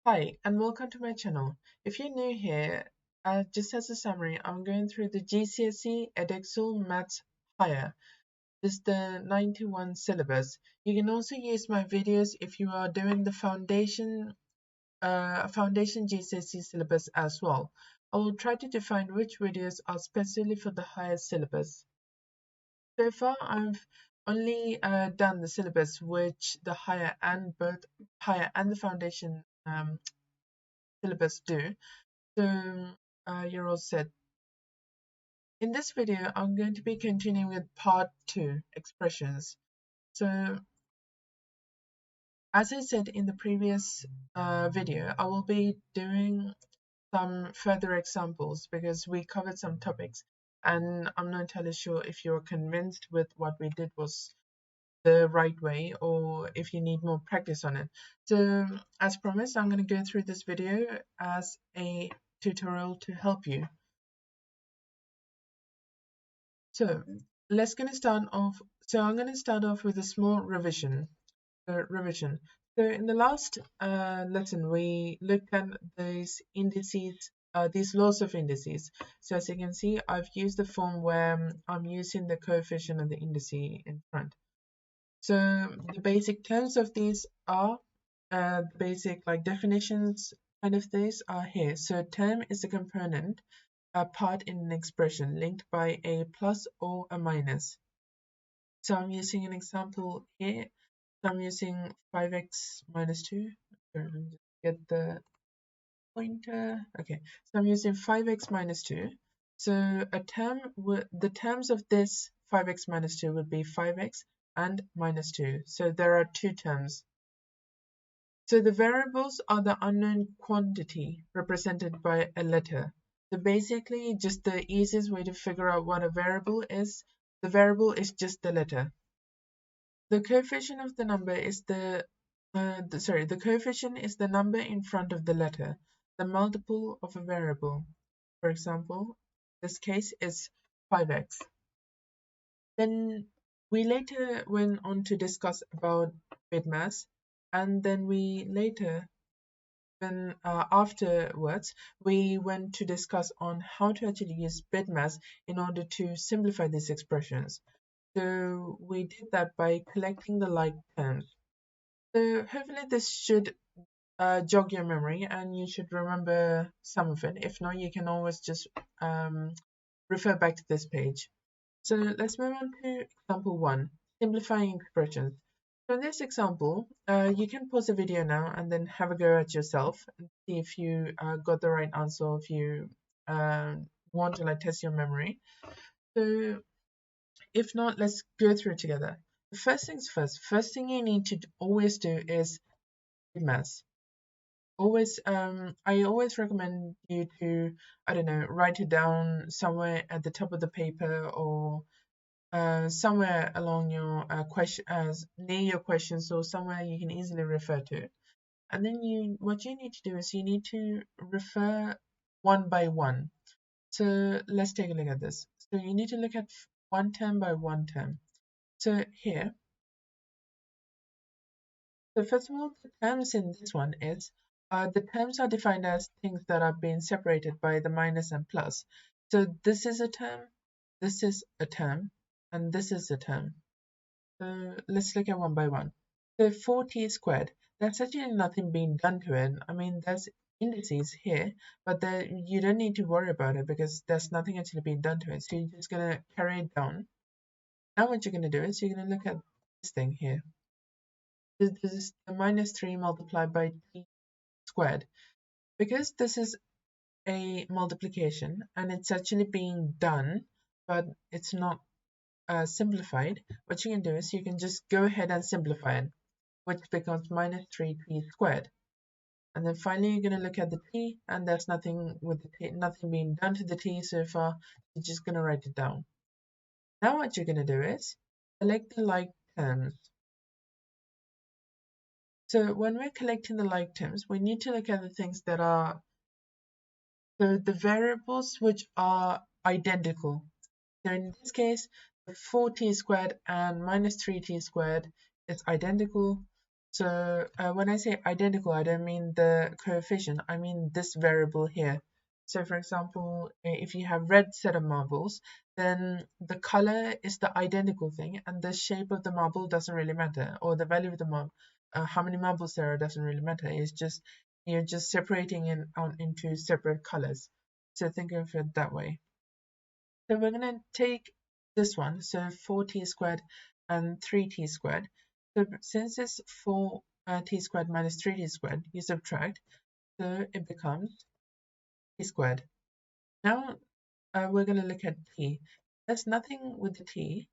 Hi, and welcome to my channel. If you're new here, just as a summary, I'm going through the GCSE Edexcel Maths Higher. This is the 91 syllabus. You can also use my videos if you are doing the foundation GCSE syllabus as well. I will try to define which videos are specifically for the higher syllabus. So far, I've only done the syllabus which the higher and the foundation syllabus do. So you're all set. In this video, I'm going to be continuing with part 2, expressions. So as I said in the previous video, I will be doing some further examples because we covered some topics and I'm not entirely sure if you're convinced with what we did was the right way or if you need more practice on it. So as promised, I'm going to go through this video as a tutorial to help you. So let's gonna start off. So I'm gonna start off with a small revision. So in the last lesson, we looked at these indices, these laws of indices. So as you can see, I've used the form where I'm using the coefficient and the indice in front. So the basic terms of these are basic like definitions kind of things are here. So term is a component a part in an expression linked by a plus or a minus. So I'm using an example here. So I'm using 5x minus 2. Let me just get the pointer. Okay, so I'm using 5x minus 2. So the terms of this 5x minus 2 would be 5x and minus 2. So there are two terms. So the variables are the unknown quantity represented by a letter. So basically, just the easiest way to figure out what a variable is, the variable is just the letter. The coefficient of the number is the coefficient is the number in front of the letter, the multiple of a variable. For example, this case is 5x. Then we later went on to discuss about BIDMAS, and then we later afterwards, we went to discuss on how to actually use BIDMAS in order to simplify these expressions. So we did that by collecting the like terms. So hopefully this should jog your memory and you should remember some of it. If not, you can always just refer back to this page. So let's move on to example 1, simplifying expressions. So in this example, you can pause the video now and then have a go at yourself and see if you got the right answer or if you want to like test your memory. So if not, let's go through it together. The first things first thing you need to always do is BIDMAS. I always recommend you to, I don't know, write it down somewhere at the top of the paper or somewhere along your near your questions or somewhere you can easily refer to. And then what you need to do is you need to refer one by one. So let's take a look at this. So you need to look at one term by one term. So here, so first of all, the terms in this one is the terms are defined as things that are being separated by the minus and plus. So this is a term, this is a term, and this is a term. So let's look at one by one. So 4t squared, there's actually nothing being done to it. I mean, there's indices here, but you don't need to worry about it because there's nothing actually being done to it. So you're just going to carry it down. Now what you're going to do is you're going to look at this thing here. This is the minus 3 multiplied by t squared. Because this is a multiplication and it's actually being done, but it's not simplified, what you can do is you can just go ahead and simplify it, which becomes minus 3t squared. And then finally you're going to look at the t, and there's nothing with the t, nothing being done to the t so far. You're just going to write it down. Now what you're going to do is select the like terms. So when we're collecting the like terms, we need to look at the things that are the variables which are identical. So in this case, the 4t squared and minus 3t squared is identical. So when I say identical, I don't mean the coefficient, I mean this variable here. So for example, if you have red set of marbles, then the color is the identical thing and the shape of the marble doesn't really matter, or the value of the marble, how many marbles there are doesn't really matter. It's just, you're just separating it out into separate colors. So think of it that way. So we're going to take this one, so 4t squared and 3t squared. So since it's 4t squared minus 3t squared, you subtract, so it becomes t squared. Now we're going to look at t. There's nothing with the t,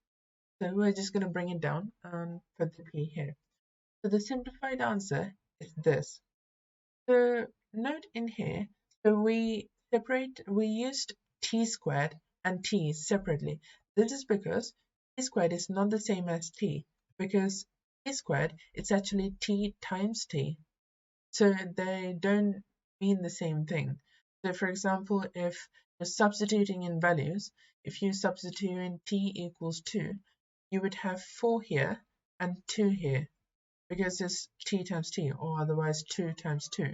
so we're just going to bring it down and put the p here. So the simplified answer is this. So note in here, so we used t squared and t separately. This is because t squared is not the same as t, because t squared it's actually t times t. So they don't mean the same thing. So for example, if you're substituting in values, if you substitute in t equals 2, you would have 4 here and 2 here, because it's t times t, or otherwise 2 times 2.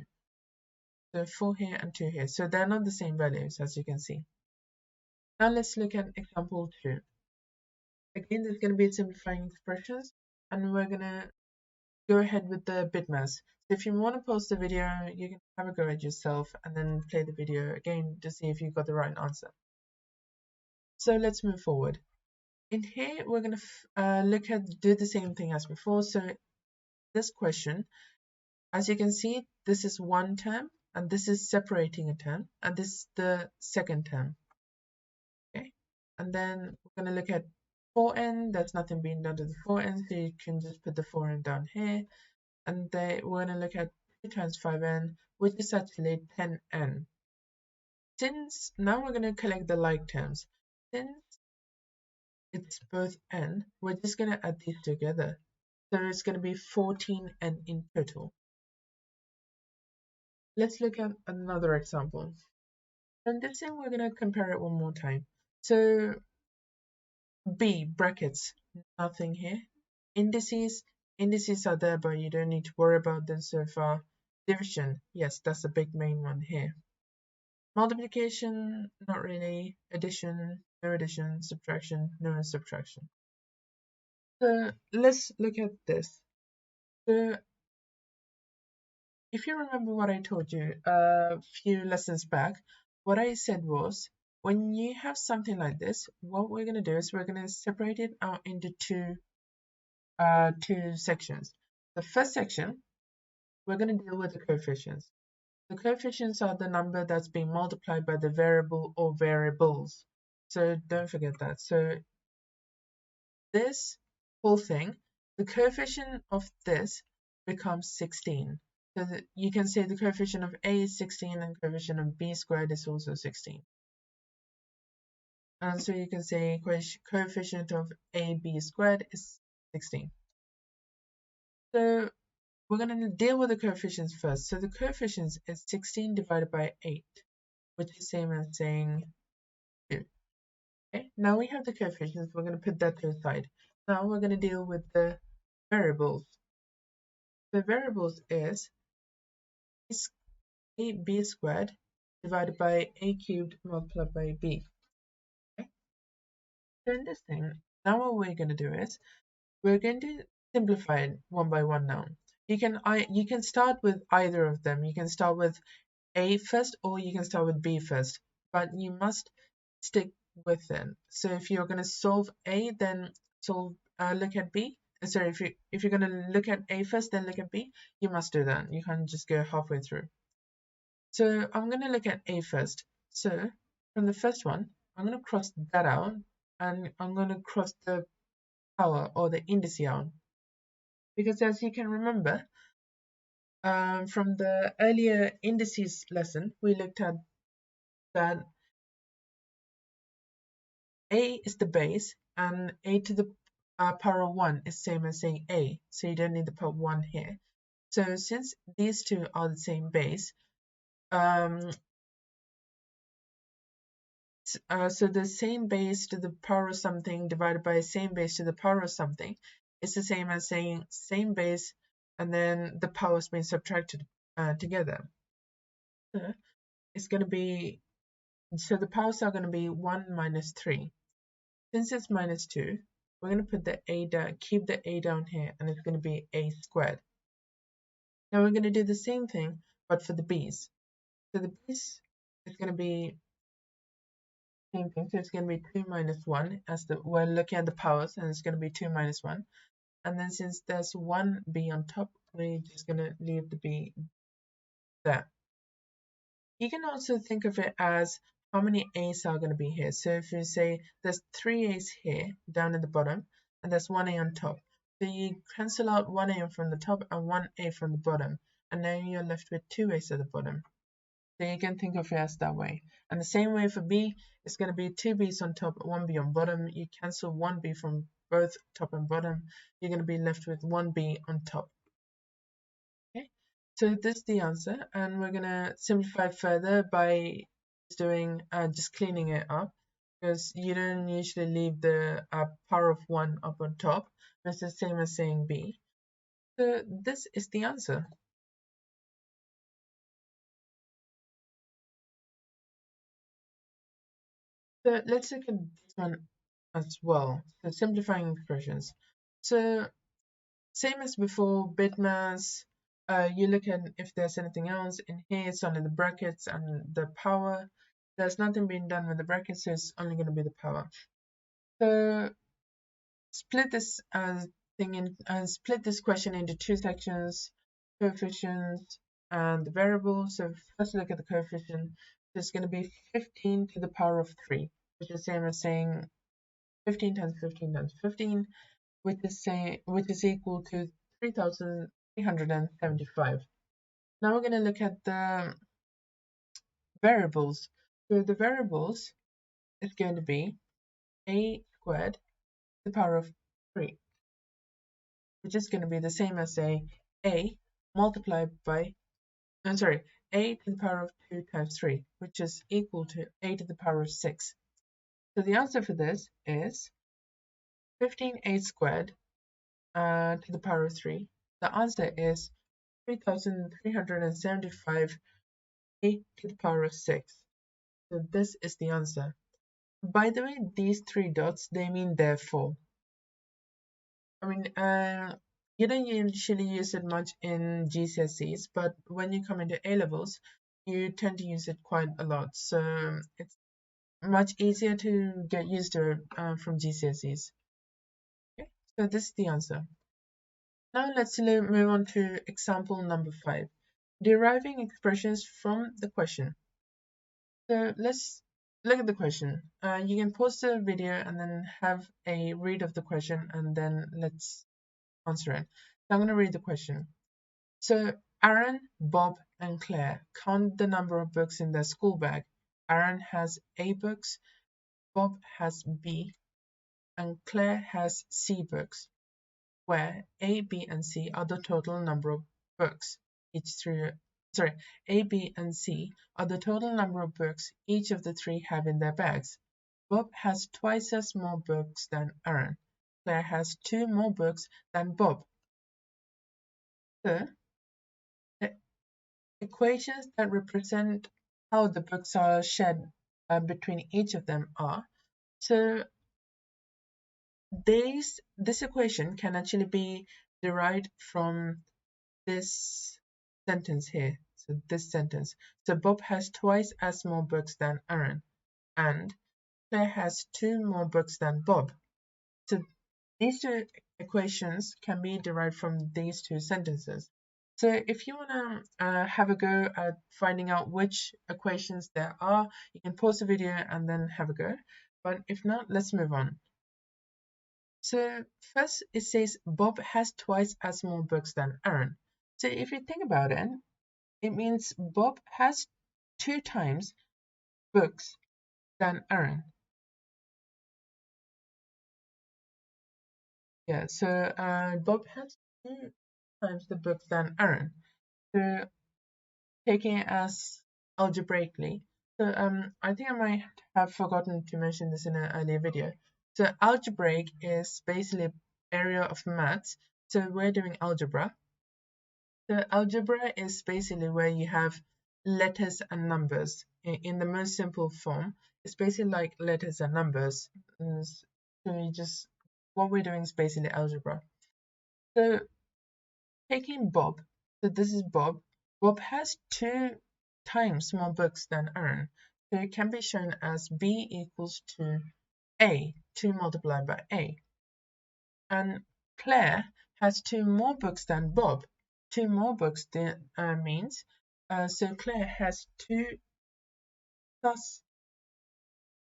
So 4 here and 2 here. So they're not the same values, as you can see. Now let's look at example 2. Again, there's going to be simplifying expressions, and we're going to go ahead with the BIDMAS. So if you want to pause the video, you can have a go at yourself and then play the video again to see if you got the right answer. So let's move forward. In here, we're going to do the same thing as before. So this question, as you can see, this is one term, and this is separating a term, and this is the second term. Okay, and then we're going to look at 4n. There's nothing being done to the 4n, so you can just put the 4n down here. And we're going to look at 2 times 5n, which is actually 10n. Since now we're going to collect the like terms. Since it's both n, we're just going to add these together. So it's going to be 14n in total. Let's look at another example. And this time we're going to compare it one more time. So B brackets, nothing here. Indices, indices are there, but you don't need to worry about them so far. Division, yes, that's the big main one here. Multiplication, not really. Addition, no addition. Subtraction, no subtraction. So let's look at this. So if you remember what I told you a few lessons back, what I said was, when you have something like this, what we're going to do is we're going to separate it out into two sections. The first section, we're going to deal with the coefficients. The coefficients are the number that's being multiplied by the variable or variables. So don't forget that. So this whole thing, the coefficient of this becomes 16. So that you can say the coefficient of A is 16 and coefficient of B squared is also 16. And so you can say coefficient of AB squared is 16. So we're going to deal with the coefficients first. So the coefficients is 16 divided by 8, which is the same as saying 2. Okay, now we have the coefficients. We're going to put that to the side. Now we're going to deal with the variables. The variables is ab squared divided by a cubed multiplied by b. Okay? So in this thing, now what we're going to do is we're going to simplify it one by one now. You can start with either of them. You can start with a first, or you can start with b first, but you must stick with it. So if you're going to solve a, then look at b. Sorry, if you're going to look at a first, then look at b. You must do that. You can't just go halfway through. So I'm going to look at a first. So from the first one, I'm going to cross that out, and I'm going to cross the power or the indice out. Because as you can remember, from the earlier indices lesson, we looked at that a is the base, and a to the power of 1 is same as saying a, so you don't need the power 1 here. So since these two are the same base, so the same base to the power of something divided by same base to the power of something is the same as saying same base and then the powers being subtracted together. So it's going to be, so the powers are going to be 1 minus 3. Since it's minus 2, we're going to put the a down, keep the a down here, and it's going to be a squared. Now we're going to do the same thing, but for the b's. So the b's is going to be same thing. So it's going to be 2 minus 1 as we're looking at the powers, and it's going to be 2 minus 1. And then since there's one b on top, we're just going to leave the b there. You can also think of it as how many a's are going to be here. So if you say there's 3 a's here down at the bottom, and there's 1 a on top. So you cancel out 1 a from the top and 1 a from the bottom. And now you're left with 2 a's at the bottom. So you can think of it as that way. And the same way for b, it's going to be 2 b's on top, 1 b on bottom. You cancel 1 b from both top and bottom. You're going to be left with 1 b on top. Okay, so this is the answer, and we're going to simplify further by doing just cleaning it up, because you don't usually leave the power of 1 up on top. It's the same as saying b. So this is the answer. So let's look at this one as well. So simplifying expressions. So same as before, BIDMAS, you look at if there's anything else. In here, it's only the brackets and the power. There's nothing being done with the brackets, so it's only going to be the power. So split this split this question into two sections: coefficients and the variables. So first look at the coefficient. There's going to be 15 to the power of 3, which is the same as saying 15 times 15 times 15, which is equal to 3,375. Now we're going to look at the variables. So the variables is going to be a squared to the power of 3, which is going to be the same as a multiplied by, a to the power of 2 times 3, which is equal to a to the power of 6. So the answer for this is 15a squared to the power of 3. The answer is 3,375 a to the power of 6. So this is the answer. By the way, these 3 dots, they mean therefore. I mean, you don't usually use it much in GCSEs, but when you come into A-levels, you tend to use it quite a lot. So it's much easier to get used to it from GCSEs. Okay, so this is the answer. Now let's move on to example number 5, deriving expressions from the question. So let's look at the question. You can pause the video and then have a read of the question, and then let's answer it. So I'm going to read the question. So Aaron, Bob, and Claire count the number of books in their school bag. Aaron has A books, Bob has B, and Claire has C books, where A, B, and C are the total number of books. A, B, and C are the total number of books each of the three have in their bags. Bob has twice as more books than Aaron. Claire has 2 more books than Bob. So, the equations that represent how the books are shared between each of them are, so this equation can actually be derived from this sentence here. So this sentence. So Bob has twice as more books than Aaron, and Claire has 2 more books than Bob. So these 2 equations can be derived from these 2 sentences. So if you want to have a go at finding out which equations there are, you can pause the video and then have a go. But if not, let's move on. So first it says Bob has twice as more books than Aaron. So if you think about it, it means Bob has 2 times books than Aaron. Yeah, so Bob has 2 times the books than Aaron. So taking it as algebraically. So I think I might have forgotten to mention this in an earlier video. So algebraic is basically area of maths. So we're doing algebra. So algebra is basically where you have letters and numbers in the most simple form. It's basically like letters and numbers. So you just what we're doing is basically algebra. So taking Bob, so this is Bob. Bob has 2 times more books than Aaron, so it can be shown as B equals to A, 2 multiplied by A. And Claire has 2 more books than Bob. 2 more books means, so Claire has 2 plus,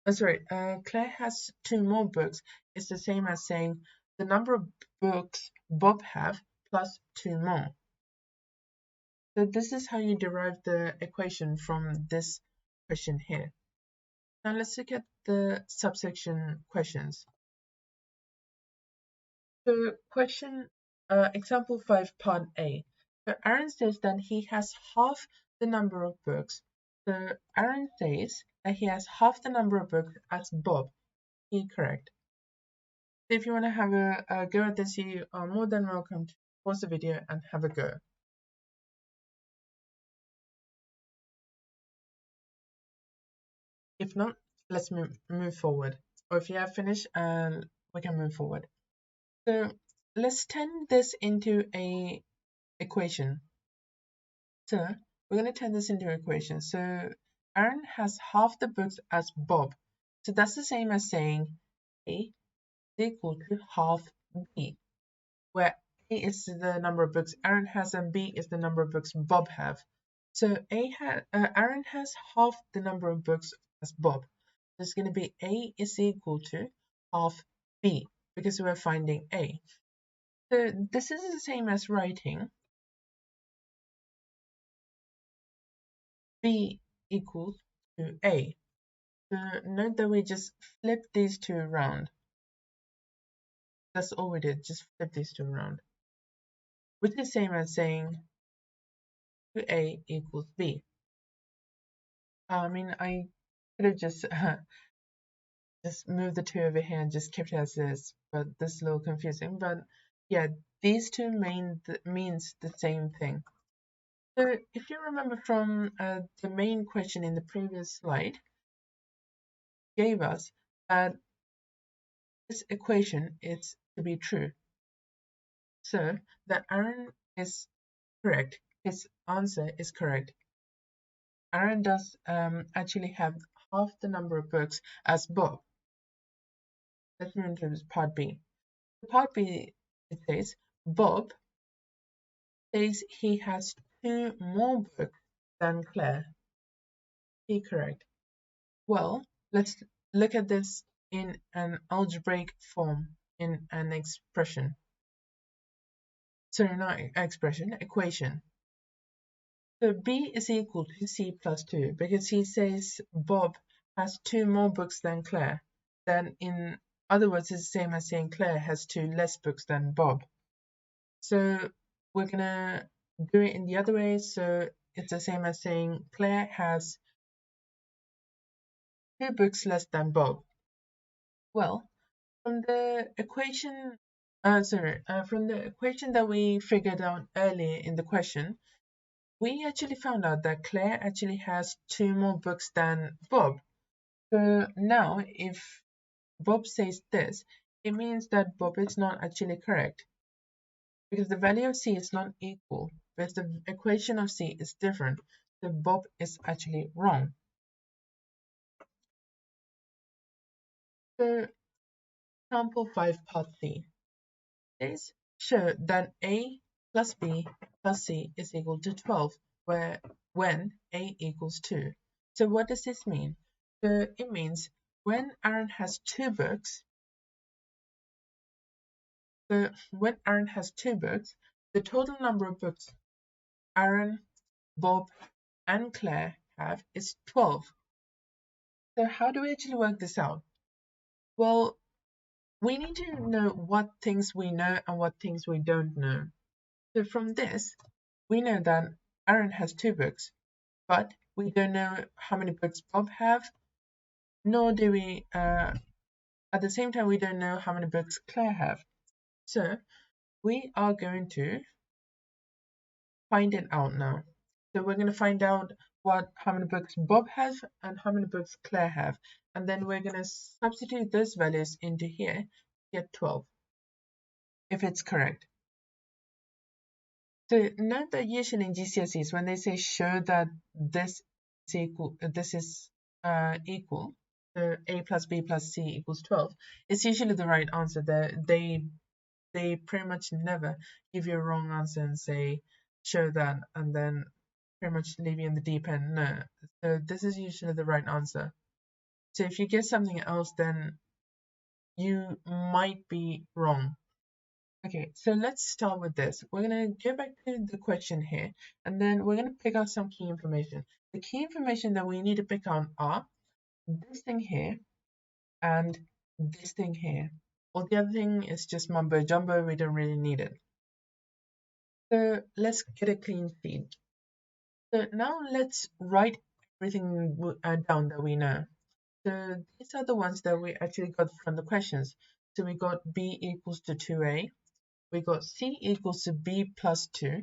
Claire has 2 more books. It's the same as saying the number of books Bob have plus 2 more. So this is how you derive the equation from this question here. Now let's look at the subsection questions. So example 5, part A. So Aaron says that he has half the number of books. So Aaron says that he has half the number of books as Bob. Incorrect. So if you want to have a go at this, you are more than welcome to pause the video and have a go. If not, let's move forward. Or if you have finished, we can move forward. So let's turn this into a equation. So we're going to turn this into an equation. So Aaron has half the books as Bob. So that's the same as saying A is equal to half B, where A is the number of books Aaron has and B is the number of books Bob have. So Aaron has half the number of books as Bob. So it's going to be A is equal to half B because we're finding A. So this is the same as writing B equals to A. So note that we just flip these 2 around. That's all we did, just flip these 2 around. Which is the same as saying 2A equals B. I mean, I could have just just moved the 2 over here and just kept it as is, but this is a little confusing. But yeah, these 2 means the same thing. So if you remember from the main question in the previous slide, gave us that this equation is to be true. So that Aaron is correct. His answer is correct. Aaron does actually have half the number of books as Bob. Let's move into part B. Part B, it says Bob says he has 2 more books than Claire. Is he correct? Well, let's look at this in an algebraic form, in an expression. Sorry, not expression, equation. So B is equal to C plus 2 because he says Bob has 2 more books than Claire. Then in other words, it's the same as saying Claire has 2 less books than Bob. So we're gonna do it in the other way. So it's the same as saying Claire has 2 books less than Bob. Well, from the equation, from the equation that we figured out earlier in the question, we actually found out that Claire actually has 2 more books than Bob. So now, if Bob says this, it means that Bob is not actually correct because the value of C is not equal, because the equation of C is different. So Bob is actually wrong. So example 5 part C says show that A plus B plus C is equal to 12, when A equals 2. So what does this mean? So it means when Aaron has 2 books, the total number of books Aaron, Bob, and Claire have is 12. So how do we actually work this out? Well, we need to know what things we know and what things we don't know. So from this, we know that Aaron has 2 books, but we don't know how many books Bob have, nor do we, at the same time, we don't know how many books Claire have. So we are going to find it out now. So we're going to find out how many books Bob has and how many books Claire have. And then we're going to substitute those values into here to get 12, if it's correct. So note that usually in GCSEs, when they say show that this is equal, so A plus B plus C equals 12, it's usually the right answer. They pretty much never give you a wrong answer and say show that and then pretty much leave you in the deep end. No. So this is usually the right answer. So if you get something else, then you might be wrong. Okay, so let's start with this. We're going to go back to the question here, and then we're going to pick out some key information. The key information that we need to pick out are this thing here and this thing here. All the other thing is just mumbo jumbo, we don't really need it. So let's get a clean sheet. So now let's write everything down that we know. So these are the ones that we actually got from the questions. So we got B equals to 2A, we got C equals to B plus 2,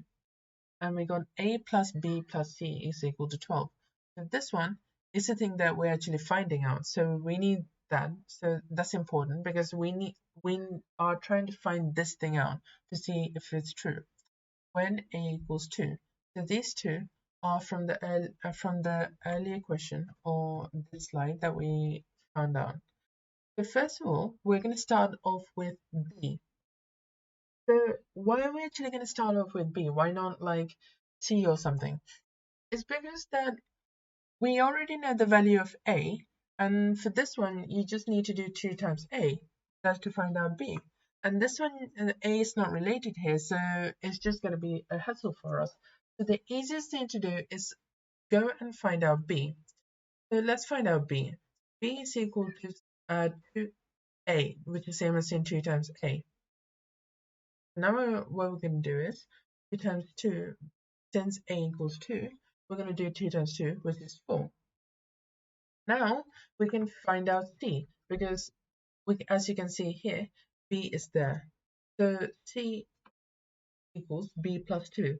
and we got A plus B plus C is equal to 12. So this one is the thing that we're actually finding out. So we need that. So that's important because we are trying to find this thing out to see if it's true. When A equals 2. So these two are from the earlier question or the slide that we found out. So first of all, we're going to start off with B. So why are we actually going to start off with B? Why not like C or something? It's because that we already know the value of A, and for this one, you just need to do 2 times A. That's to find out B. And this one, A is not related here, so it's just going to be a hassle for us. So the easiest thing to do is go and find out B. So let's find out B. B is equal to 2A, which is same as in 2 times A. Now what we're going to do is 2 times 2, since A equals 2, we're going to do 2 times 2, which is 4. Now we can find out C, because as you can see here, B is there. So C equals B plus 2.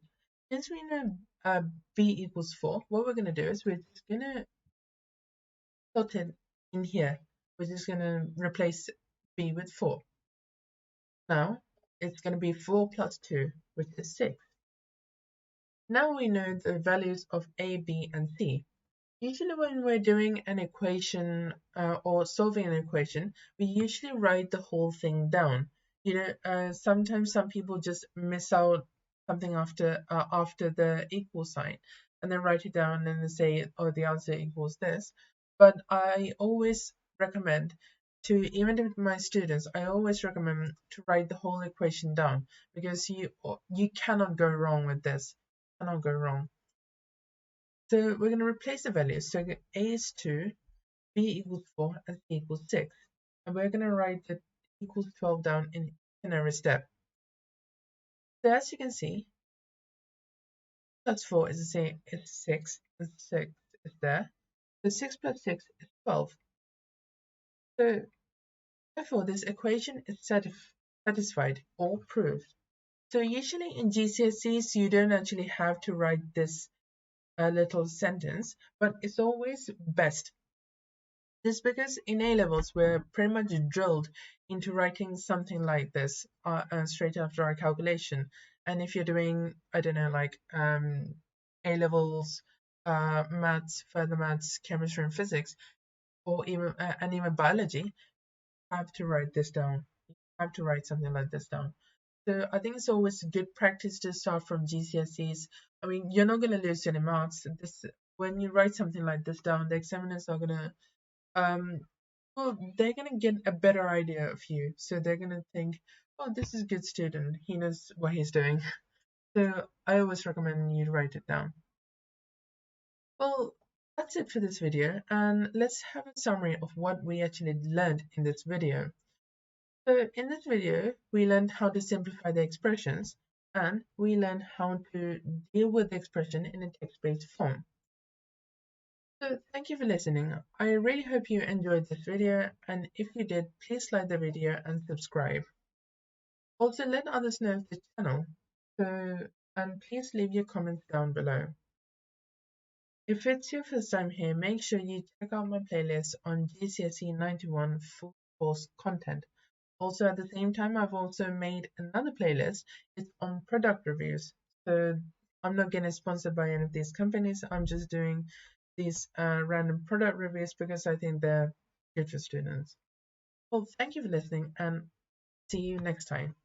Since we know B equals 4, what we're going to do is we're just going to put it in here. We're just going to replace B with 4. Now it's going to be 4 plus 2, which is 6. Now we know the values of A, B, and C. Usually when we're doing an equation or solving an equation, we usually write the whole thing down. Sometimes some people just miss out something after the equal sign and then write it down and then say, oh, the answer equals this. But I always recommend even with my students, I always recommend to write the whole equation down because you cannot go wrong with this. You cannot go wrong. So we're going to replace the values. So A is 2, B equals 4, and C equals 6. And we're going to write the equals 12 down in every step. So as you can see, plus 4 is the same as 6, and 6 is there. So 6 plus 6 is 12. So therefore, this equation is satisfied or proved. So usually in GCSEs, you don't actually have to write this little sentence, but it's always best. This is because in A-levels, we're pretty much drilled into writing something like this straight after our calculation. And if you're doing, I don't know, like A-levels, maths, further maths, chemistry and physics, or even biology, you have to write this down. You have to write something like this down. So I think it's always good practice to start from GCSEs. I mean, you're not going to lose any marks. When you write something like this down, the examiners are going to well, they're gonna get a better idea of you. So they're gonna think, oh, this is a good student. He knows what he's doing. So I always recommend you write it down. Well, that's it for this video, and let's have a summary of what we actually learned in this video. So in this video, we learned how to simplify the expressions, and we learned how to deal with the expression in a text-based form. So thank you for listening. I really hope you enjoyed this video, and if you did, please like the video and subscribe. Also, let others know of the channel so and please leave your comments down below. If it's your first time here, make sure you check out my playlist on GCSE 91 full course content. Also, at the same time, I've also made another playlist. It's on product reviews. So I'm not getting sponsored by any of these companies. I'm just doing these random product reviews because I think they're good for students. Well, thank you for listening and see you next time.